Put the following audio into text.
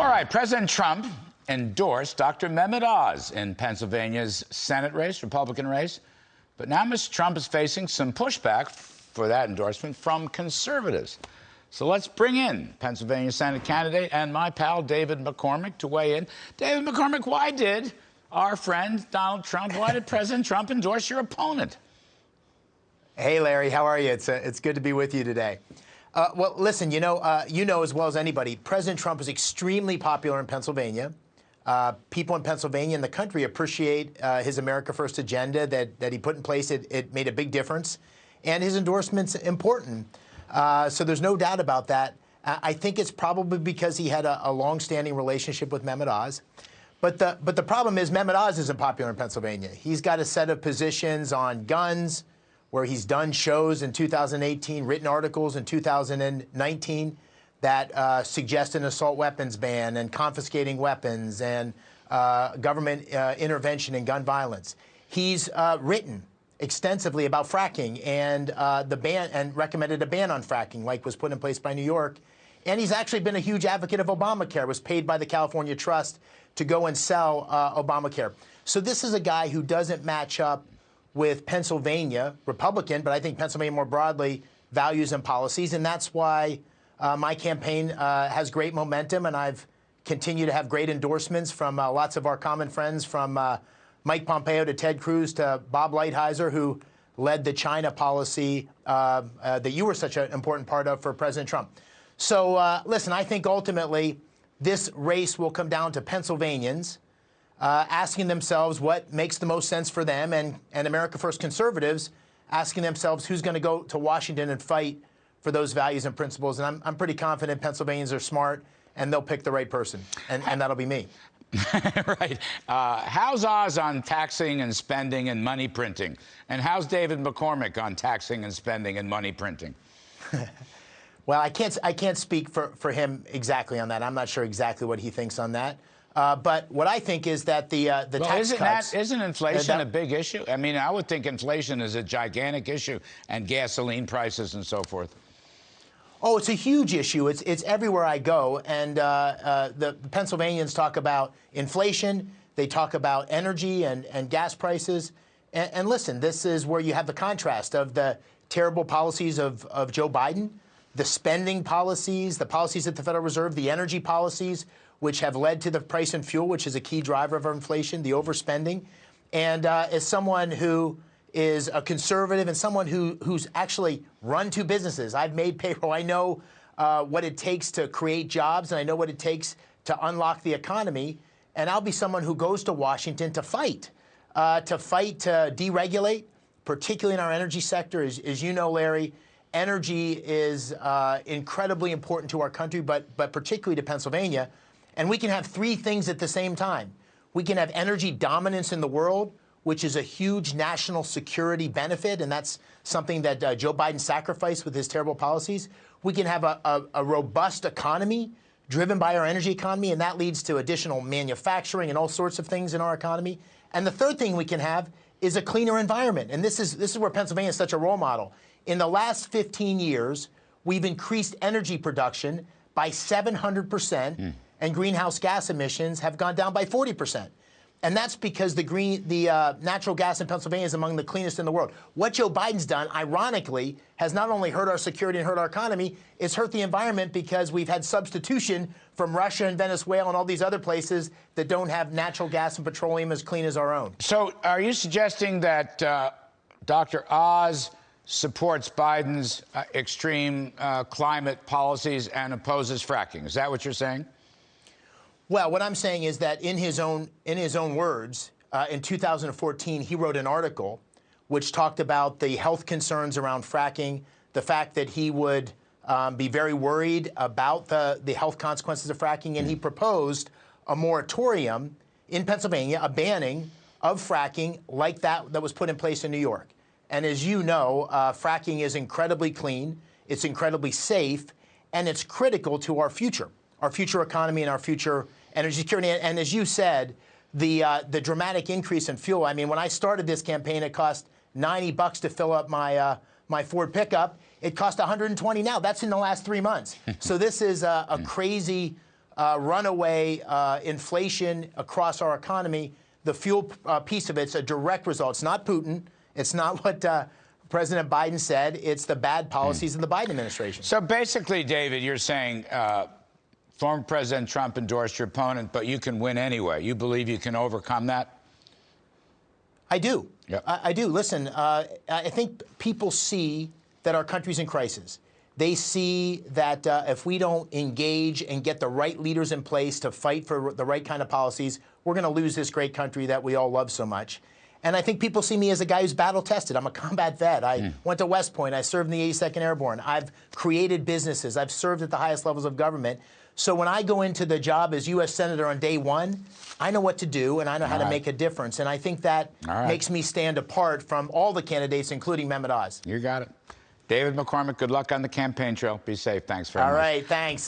All right, President Trump endorsed Dr. Mehmet Oz in Pennsylvania's Senate race, Republican race. But now Mr. Trump is facing some pushback for that endorsement from conservatives. So let's bring in Pennsylvania Senate candidate and my pal David McCormick to weigh in. David McCormick, why did our friend Donald Trump, why did President Trump endorse your opponent? Hey, Larry, how are you? It's good to be with you today. Well, listen, you know as well as anybody, President Trump is extremely popular in Pennsylvania. People in Pennsylvania and the country appreciate his America First agenda that he put in place. It made a big difference. And his endorsement's important. So there's no doubt about that. I think it's probably because he had a long-standing relationship with Mehmet Oz. But the problem is Mehmet Oz isn't popular in Pennsylvania. He's got a set of positions on guns, where he's done shows in 2018, written articles in 2019 that suggest an assault weapons ban and confiscating weapons and government intervention in gun violence. He's written extensively about fracking and the ban, and recommended a ban on fracking, like was put in place by New York. And he's actually been a huge advocate of Obamacare, was paid by the California Trust to go and sell Obamacare. So this is a guy who doesn't match up with Pennsylvania, Republican, but I think Pennsylvania more broadly, values and policies. And that's why my campaign has great momentum, and I've continued to have great endorsements from lots of our common friends, from Mike Pompeo to Ted Cruz to Bob Lighthizer, who led the China policy that you were such an important part of for President Trump. So listen, I think ultimately this race will come down to Pennsylvanians asking themselves what makes the most sense for them, and America First conservatives asking themselves who's going to go to Washington and fight for those values and principles. And I'm pretty confident Pennsylvanians are smart, and they'll pick the right person, and that'll be me. Right. How's Oz on taxing and spending and money printing? And how's David McCormick on taxing and spending and money printing? Well, I can't speak for him exactly on that. I'm not sure exactly what he thinks on that. But what I think is that the tax cuts... Isn't inflation a big issue? I mean, I would think inflation is a gigantic issue, and gasoline prices and so forth. Oh, it's a huge issue. It's everywhere I go. And the Pennsylvanians talk about inflation. They talk about energy and gas prices. And listen, this is where you have the contrast of the terrible policies of Joe Biden, the spending policies, the policies at the Federal Reserve, the energy policies, which have led to the price in fuel, which is a key driver of our inflation, the overspending. And as someone who is a conservative and someone who's actually run two businesses, I've made payroll. I know what it takes to create jobs, and I know what it takes to unlock the economy. And I'll be someone who goes to Washington to fight to deregulate, particularly in our energy sector. As you know, Larry, energy is incredibly important to our country, but particularly to Pennsylvania. And we can have three things at the same time. We can have energy dominance in the world, which is a huge national security benefit, and that's something that Joe Biden sacrificed with his terrible policies. We can have a robust economy driven by our energy economy, and that leads to additional manufacturing and all sorts of things in our economy. And the third thing we can have is a cleaner environment, and this is where Pennsylvania is such a role model. In the last 15 years, we've increased energy production by 700%. And greenhouse gas emissions have gone down by 40%. And that's because the natural gas in Pennsylvania is among the cleanest in the world. What Joe Biden's done, ironically, has not only hurt our security and hurt our economy, it's hurt the environment because we've had substitution from Russia and Venezuela and all these other places that don't have natural gas and petroleum as clean as our own. So are you suggesting that Dr. Oz supports Biden's extreme climate policies and opposes fracking? Is that what you're saying? Well, what I'm saying is that in his own words, in 2014, he wrote an article which talked about the health concerns around fracking, the fact that he would be very worried about the health consequences of fracking, and he proposed a moratorium in Pennsylvania, a banning of fracking like that was put in place in New York. And as you know, fracking is incredibly clean, it's incredibly safe, and it's critical to our future economy and our future energy security. And as you said, the dramatic increase in fuel. I mean, when I started this campaign, it cost $90 to fill up my Ford pickup. It cost $120 now. That's in the last 3 months. So this is a crazy runaway inflation across our economy, the fuel piece of it's a direct result. It's not Putin. It's not what President Biden said. It's the bad policies of the Biden administration. So basically, David, you're saying former President Trump endorsed your opponent, but you can win anyway. You believe you can overcome that? I do. Yep. I do. Listen, I think people see that our country's in crisis. They see that if we don't engage and get the right leaders in place to fight for the right kind of policies, we're going to lose this great country that we all love so much. And I think people see me as a guy who's battle-tested. I'm a combat vet. I went to West Point. I served in the 82nd Airborne. I've created businesses. I've served at the highest levels of government. So when I go into the job as U.S. Senator on day one, I know what to do, and I know how to make a difference. And I think that makes me stand apart from all the candidates, including Mehmet Oz. You got it. David McCormick, good luck on the campaign trail. Be safe. Thanks very much. All right, thanks.